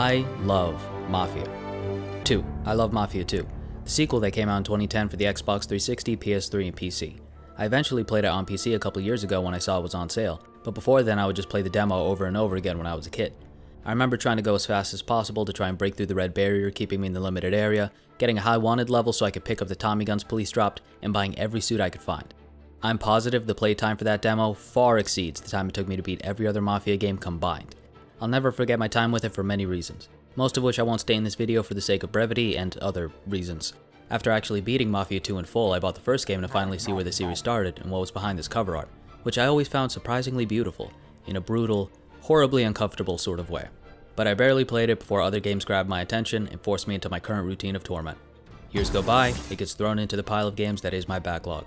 I love Mafia 2. I love Mafia 2, the sequel that came out in 2010 for the Xbox 360, PS3, and PC. I eventually played it on PC a couple years ago when I saw it was on sale, but before then I would just play the demo over and over again when I was a kid. I remember trying to go as fast as possible to try and break through the red barrier keeping me in the limited area, getting a high wanted level so I could pick up the Tommy guns police dropped, and buying every suit I could find. I'm positive the playtime for that demo far exceeds the time it took me to beat every other Mafia game combined. I'll never forget my time with it for many reasons, most of which I won't state in this video for the sake of brevity and other reasons. After actually beating Mafia 2 in full, I bought the first game to finally see where the series started and what was behind this cover art, which I always found surprisingly beautiful, in a brutal, horribly uncomfortable sort of way. But I barely played it before other games grabbed my attention and forced me into my current routine of torment. Years go by, it gets thrown into the pile of games that is my backlog.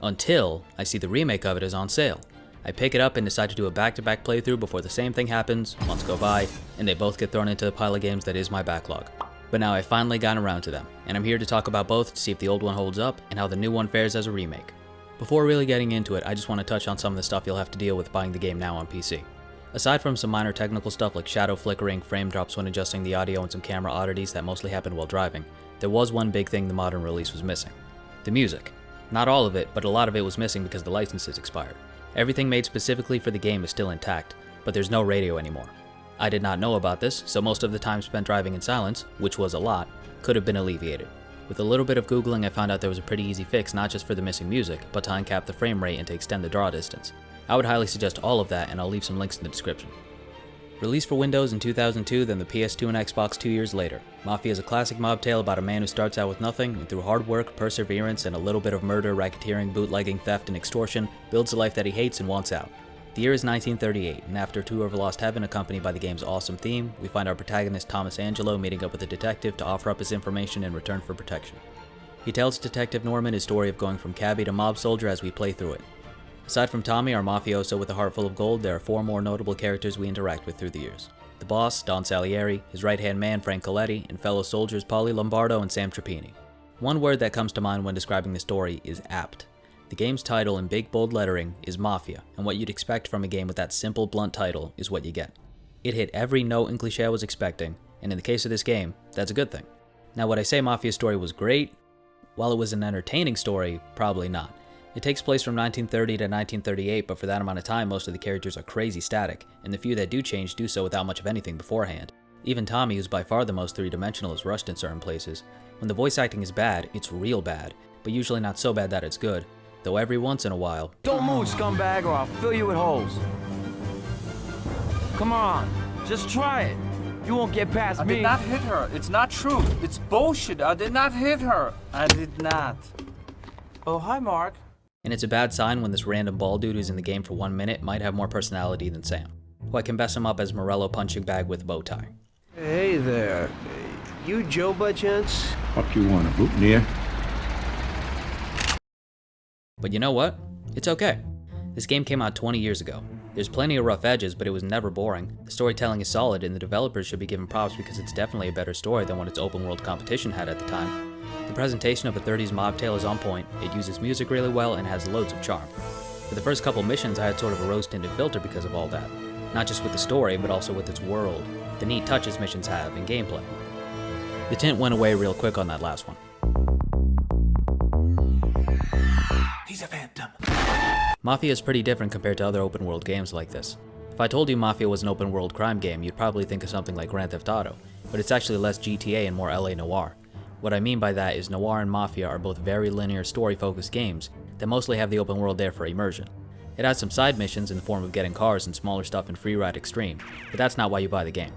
Until I see the remake of it is on sale. I pick it up and decide to do a back-to-back playthrough before the same thing happens, months go by, and they both get thrown into the pile of games that is my backlog. But now I've finally gotten around to them, and I'm here to talk about both to see if the old one holds up and how the new one fares as a remake. Before really getting into it, I just want to touch on some of the stuff you'll have to deal with buying the game now on PC. Aside from some minor technical stuff like shadow flickering, frame drops when adjusting the audio, and some camera oddities that mostly happened while driving, there was one big thing the modern release was missing. The music. Not all of it, but a lot of it was missing because the licenses expired. Everything made specifically for the game is still intact, but there's no radio anymore. I did not know about this, so most of the time spent driving in silence, which was a lot, could have been alleviated. With a little bit of Googling, I found out there was a pretty easy fix not just for the missing music, but to uncap the frame rate and to extend the draw distance. I would highly suggest all of that, and I'll leave some links in the description. Released for Windows in 2002, then the PS2 and Xbox 2 years later, Mafia is a classic mob tale about a man who starts out with nothing, and through hard work, perseverance, and a little bit of murder, racketeering, bootlegging, theft, and extortion, builds a life that he hates and wants out. The year is 1938, and after a tour of Lost Heaven accompanied by the game's awesome theme, we find our protagonist Thomas Angelo meeting up with a detective to offer up his information in return for protection. He tells Detective Norman his story of going from cabbie to mob soldier as we play through it. Aside from Tommy, our mafioso with a heart full of gold, there are 4 more notable characters we interact with through the years. The boss, Don Salieri, his right-hand man, Frank Coletti, and fellow soldiers Paulie Lombardo and Sam Trapani. One word that comes to mind when describing the story is apt. The game's title in big bold lettering is Mafia, and what you'd expect from a game with that simple, blunt title is what you get. It hit every note and cliche I was expecting, and in the case of this game, that's a good thing. Now would I say Mafia's story was great? While it was an entertaining story, probably not. It takes place from 1930 to 1938, but for that amount of time most of the characters are crazy static, and the few that do change do so without much of anything beforehand. Even Tommy, who's by far the most three-dimensional, is rushed in certain places. When the voice acting is bad, it's real bad, but usually not so bad that it's good, though every once in a while... Don't move, scumbag, or I'll fill you with holes. Come on, just try it. You won't get past me. I did not hit her. It's not true. It's bullshit. I did not hit her. I did not. Oh, hi, Mark. And it's a bad sign when this random bald dude who's in the game for 1 minute might have more personality than Sam, who I can best him up as Morello punching bag with a bow tie. Hey there. You Joe by chance? What you want, a boutonniere? But you know what? It's okay. This game came out 20 years ago. There's plenty of rough edges, but it was never boring. The storytelling is solid, and the developers should be given props because it's definitely a better story than what its open world competition had at the time. The presentation of a 30s mob tale is on point, it uses music really well, and has loads of charm. For the first couple missions I had sort of a rose-tinted filter because of all that. Not just with the story, but also with its world, the neat touches missions have, and gameplay. The tint went away real quick on that last one. He's a phantom. Mafia is pretty different compared to other open world games like this. If I told you Mafia was an open world crime game, you'd probably think of something like Grand Theft Auto, but it's actually less GTA and more LA Noire. What I mean by that is Noir and Mafia are both very linear story-focused games that mostly have the open world there for immersion. It has some side missions in the form of getting cars and smaller stuff in Freeride Extreme, but that's not why you buy the game.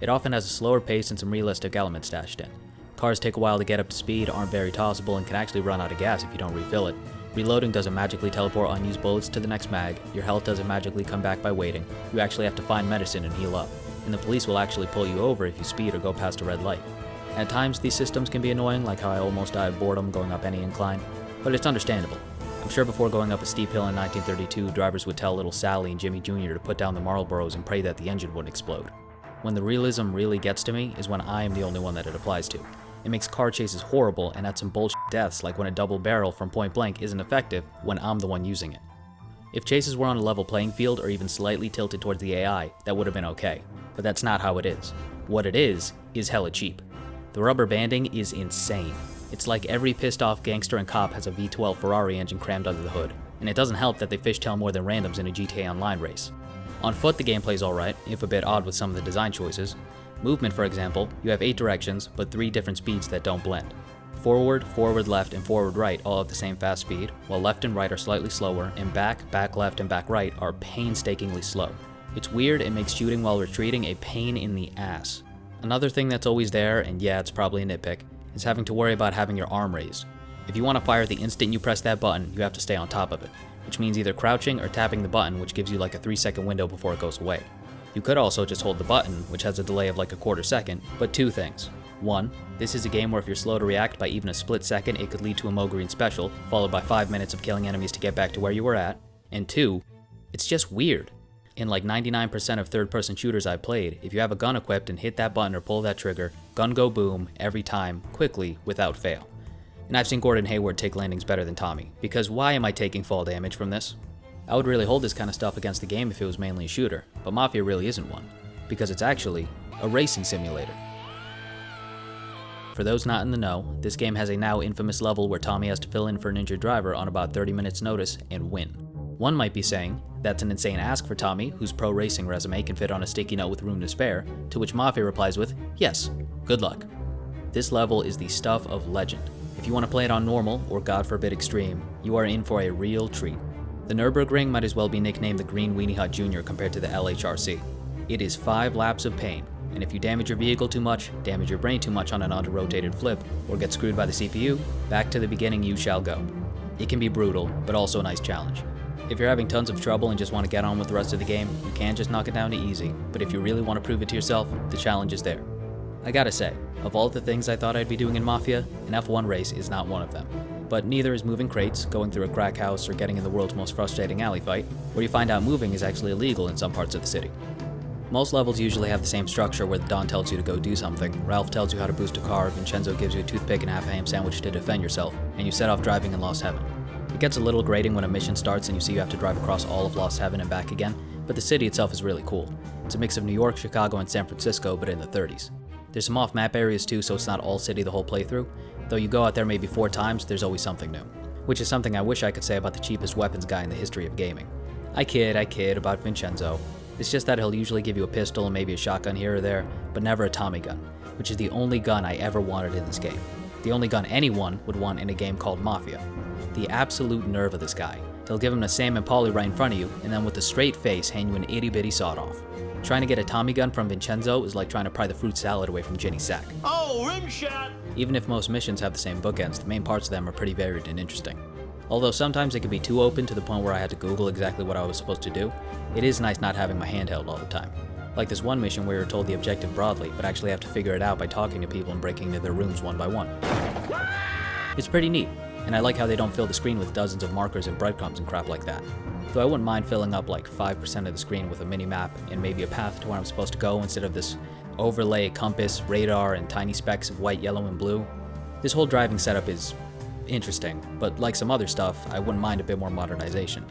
It often has a slower pace and some realistic elements stashed in. Cars take a while to get up to speed, aren't very tossable, and can actually run out of gas if you don't refill it. Reloading doesn't magically teleport unused bullets to the next mag, your health doesn't magically come back by waiting, you actually have to find medicine and heal up, and the police will actually pull you over if you speed or go past a red light. At times these systems can be annoying, like how I almost died of boredom going up any incline, but it's understandable. I'm sure before going up a steep hill in 1932, drivers would tell little Sally and Jimmy Jr. to put down the Marlboros and pray that the engine wouldn't explode. When the realism really gets to me is when I am the only one that it applies to. It makes car chases horrible and adds some bullshit deaths, like when a double barrel from point blank isn't effective when I'm the one using it. If chases were on a level playing field or even slightly tilted towards the AI, that would have been okay, but that's not how it is. What it is hella cheap. The rubber banding is insane. It's like every pissed off gangster and cop has a V12 Ferrari engine crammed under the hood, and it doesn't help that they fishtail more than randoms in a GTA Online race. On foot the gameplay's alright, if a bit odd with some of the design choices. Movement, for example, you have 8 directions, but 3 different speeds that don't blend. Forward, forward left, and forward right all have the same fast speed, while left and right are slightly slower, and back, back left, and back right are painstakingly slow. It's weird, it makes shooting while retreating a pain in the ass. Another thing that's always there, and yeah, it's probably a nitpick, is having to worry about having your arm raised. If you want to fire the instant you press that button, you have to stay on top of it, which means either crouching or tapping the button, which gives you like a 3-second window before it goes away. You could also just hold the button, which has a delay of like a quarter second, but 2 things. 1, this is a game where if you're slow to react by even a split second, it could lead to a Mogurine special, followed by 5 minutes of killing enemies to get back to where you were at. And 2, it's just weird. In like 99% of third-person shooters I've played, if you have a gun equipped and hit that button or pull that trigger, gun go boom, every time, quickly, without fail. And I've seen Gordon Hayward take landings better than Tommy, because why am I taking fall damage from this? I would really hold this kind of stuff against the game if it was mainly a shooter, but Mafia really isn't one, because it's actually a racing simulator. For those not in the know, this game has a now infamous level where Tommy has to fill in for an injured driver on about 30 minutes notice and win. One might be saying, that's an insane ask for Tommy, whose pro racing resume can fit on a sticky note with room to spare, to which Mafia replies with, yes, good luck. This level is the stuff of legend. If you want to play it on normal, or god forbid extreme, you are in for a real treat. The Nürburgring might as well be nicknamed the Green Weenie Hut Jr. compared to the LHRC. It is 5 laps of pain, and if you damage your vehicle too much, damage your brain too much on an under-rotated flip, or get screwed by the CPU, back to the beginning you shall go. It can be brutal, but also a nice challenge. If you're having tons of trouble and just want to get on with the rest of the game, you can just knock it down to easy, but if you really want to prove it to yourself, the challenge is there. I gotta say, of all the things I thought I'd be doing in Mafia, an F1 race is not one of them. But neither is moving crates, going through a crack house, or getting in the world's most frustrating alley fight, where you find out moving is actually illegal in some parts of the city. Most levels usually have the same structure where the Don tells you to go do something, Ralph tells you how to boost a car, Vincenzo gives you a toothpick and half a ham sandwich to defend yourself, and you set off driving in Lost Heaven. It gets a little grating when a mission starts and you see you have to drive across all of Lost Heaven and back again, but the city itself is really cool. It's a mix of New York, Chicago, and San Francisco, but in the 30s. There's some off-map areas too, so it's not all city the whole playthrough. Though you go out there maybe 4 times, there's always something new. Which is something I wish I could say about the cheapest weapons guy in the history of gaming. I kid about Vincenzo. It's just that he'll usually give you a pistol and maybe a shotgun here or there, but never a Tommy gun, which is the only gun I ever wanted in this game. The only gun anyone would want in a game called Mafia. The absolute nerve of this guy. He'll give him a Sam and Paulie right in front of you, and then with a straight face hand you an itty-bitty sawed-off. Trying to get a Tommy gun from Vincenzo is like trying to pry the fruit salad away from Ginny Sack. Oh, rim shot! Even if most missions have the same bookends, the main parts of them are pretty varied and interesting. Although sometimes it can be too open to the point where I had to Google exactly what I was supposed to do, it is nice not having my hand held all the time. Like this one mission where you're told the objective broadly, but actually have to figure it out by talking to people and breaking into their rooms one by one. It's pretty neat, and I like how they don't fill the screen with dozens of markers and breadcrumbs and crap like that. Though I wouldn't mind filling up like 5% of the screen with a mini-map and maybe a path to where I'm supposed to go instead of this overlay, compass, radar, and tiny specks of white, yellow, and blue. This whole driving setup is interesting, but like some other stuff, I wouldn't mind a bit more modernization.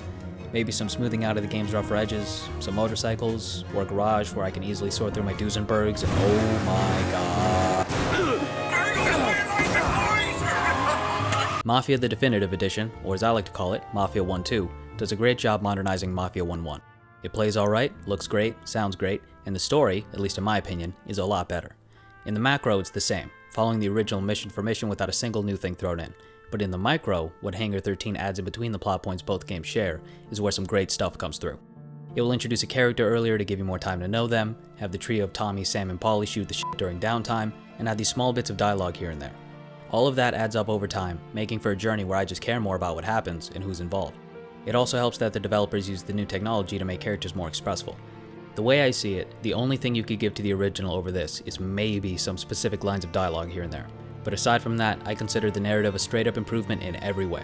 Maybe some smoothing out of the game's rougher edges, some motorcycles, or a garage where I can easily sort through my Duesenbergs, and oh my god. Mafia the Definitive Edition, or as I like to call it, Mafia 1-2, does a great job modernizing Mafia 1-1. It plays alright, looks great, sounds great, and the story, at least in my opinion, is a lot better. In the macro, it's the same, following the original mission for mission without a single new thing thrown in. But in the micro, what Hangar 13 adds in between the plot points both games share, is where some great stuff comes through. It will introduce a character earlier to give you more time to know them, have the trio of Tommy, Sam, and Paulie shoot the shit during downtime, and add these small bits of dialogue here and there. All of that adds up over time, making for a journey where I just care more about what happens and who's involved. It also helps that the developers use the new technology to make characters more expressive. The way I see it, the only thing you could give to the original over this is maybe some specific lines of dialogue here and there. But aside from that, I consider the narrative a straight-up improvement in every way.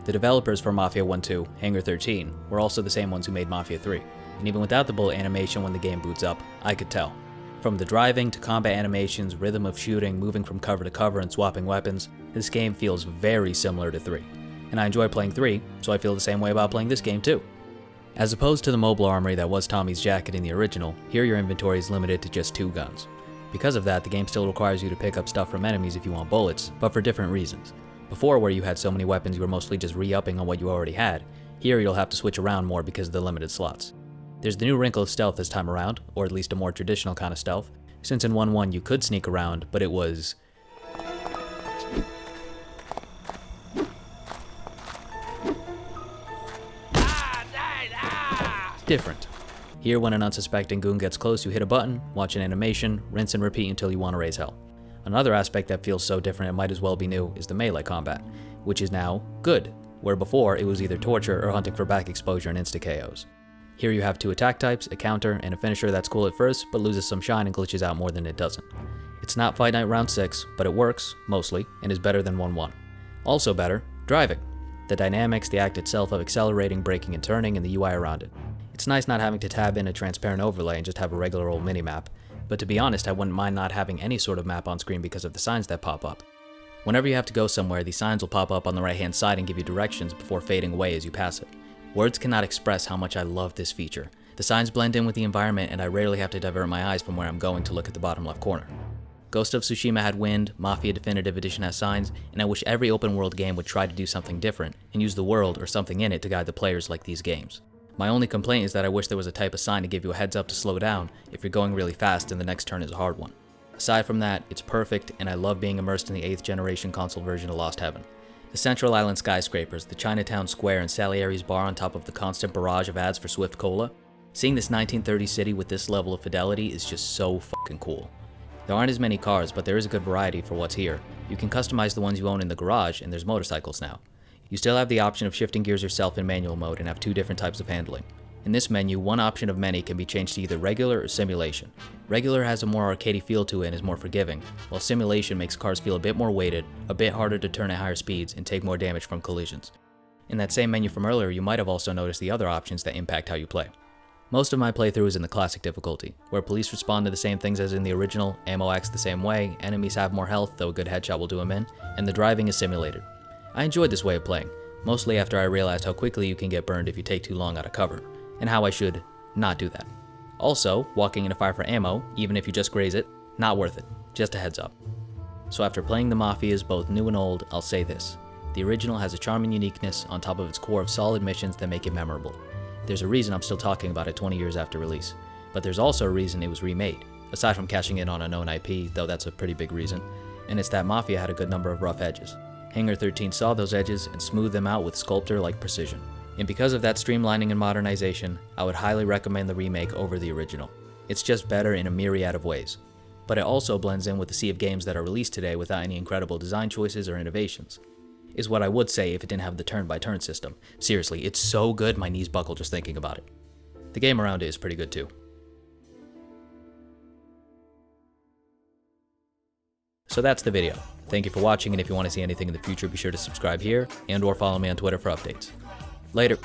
The developers for Mafia 1-2, Hangar 13, were also the same ones who made Mafia 3, and even without the bullet animation when the game boots up, I could tell. From the driving to combat animations, rhythm of shooting, moving from cover to cover and swapping weapons, this game feels very similar to 3. And I enjoy playing 3, so I feel the same way about playing this game too. As opposed to the mobile armory that was Tommy's jacket in the original, here your inventory is limited to just 2 guns. Because of that, the game still requires you to pick up stuff from enemies if you want bullets, but for different reasons. Before, where you had so many weapons you were mostly just re-upping on what you already had, here you'll have to switch around more because of the limited slots. There's the new wrinkle of stealth this time around, or at least a more traditional kind of stealth, since in 1.1 you could sneak around, but it was different. Here, when an unsuspecting goon gets close, you hit a button, watch an animation, rinse and repeat until you want to raise hell. Another aspect that feels so different it might as well be new is the melee combat, which is now good, where before it was either torture or hunting for back exposure and insta-KOs. Here you have 2 attack types, a counter, and a finisher that's cool at first, but loses some shine and glitches out more than it doesn't. It's not Fight Night Round 6, but it works, mostly, and is better than 1.1. Also better, driving. The dynamics, the act itself of accelerating, braking, and turning, and the UI around it. It's nice not having to tab in a transparent overlay and just have a regular old minimap, but to be honest, I wouldn't mind not having any sort of map on screen because of the signs that pop up. Whenever you have to go somewhere, these signs will pop up on the right hand side and give you directions before fading away as you pass it. Words cannot express how much I love this feature. The signs blend in with the environment and I rarely have to divert my eyes from where I'm going to look at the bottom left corner. Ghost of Tsushima had wind, Mafia Definitive Edition has signs, and I wish every open world game would try to do something different and use the world or something in it to guide the players like these games. My only complaint is that I wish there was a type of sign to give you a heads up to slow down if you're going really fast and the next turn is a hard one. Aside from that, it's perfect and I love being immersed in the 8th generation console version of Lost Heaven. The Central Island skyscrapers, the Chinatown Square and Salieri's bar on top of the constant barrage of ads for Swift Cola. Seeing this 1930s city with this level of fidelity is just so fucking cool. There aren't as many cars, but there is a good variety for what's here. You can customize the ones you own in the garage and there's motorcycles now. You still have the option of shifting gears yourself in manual mode and have 2 different types of handling. In this menu, one option of many can be changed to either regular or simulation. Regular has a more arcadey feel to it and is more forgiving, while simulation makes cars feel a bit more weighted, a bit harder to turn at higher speeds, and take more damage from collisions. In that same menu from earlier, you might have also noticed the other options that impact how you play. Most of my playthrough is in the classic difficulty, where police respond to the same things as in the original, ammo acts the same way, enemies have more health, though a good headshot will do them in, and the driving is simulated. I enjoyed this way of playing, mostly after I realized how quickly you can get burned if you take too long out of cover, and how I should not do that. Also, walking into fire for ammo, even if you just graze it, not worth it, just a heads up. So after playing the Mafias, both new and old, I'll say this. The original has a charming uniqueness on top of its core of solid missions that make it memorable. There's a reason I'm still talking about it 20 years after release, but there's also a reason it was remade, aside from cashing in on a known IP, though that's a pretty big reason, and it's that Mafia had a good number of rough edges. Hangar 13 saw those edges and smoothed them out with sculptor-like precision. And because of that streamlining and modernization, I would highly recommend the remake over the original. It's just better in a myriad of ways. But it also blends in with the sea of games that are released today without any incredible design choices or innovations. Is what I would say if it didn't have the turn-by-turn system. Seriously, it's so good my knees buckle just thinking about it. The game around it is pretty good too. So that's the video. Thank you for watching, and if you want to see anything in the future, be sure to subscribe here and or follow me on Twitter for updates. Later.